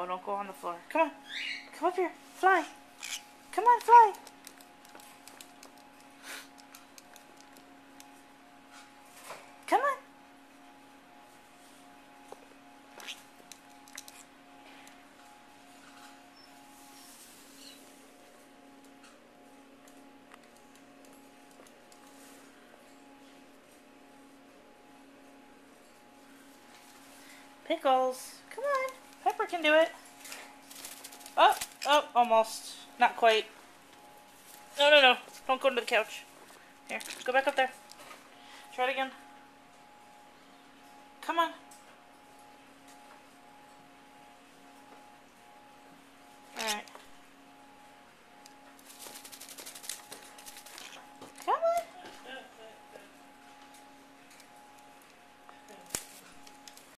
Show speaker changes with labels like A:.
A: No, don't go on the floor. Come on. Come up here. Fly. Come on, fly. Come on. Pickles. Come on. Pepper can do it. Oh, almost. Not quite. No. Don't go to the couch. Here, go back up there. Try it again. Come on.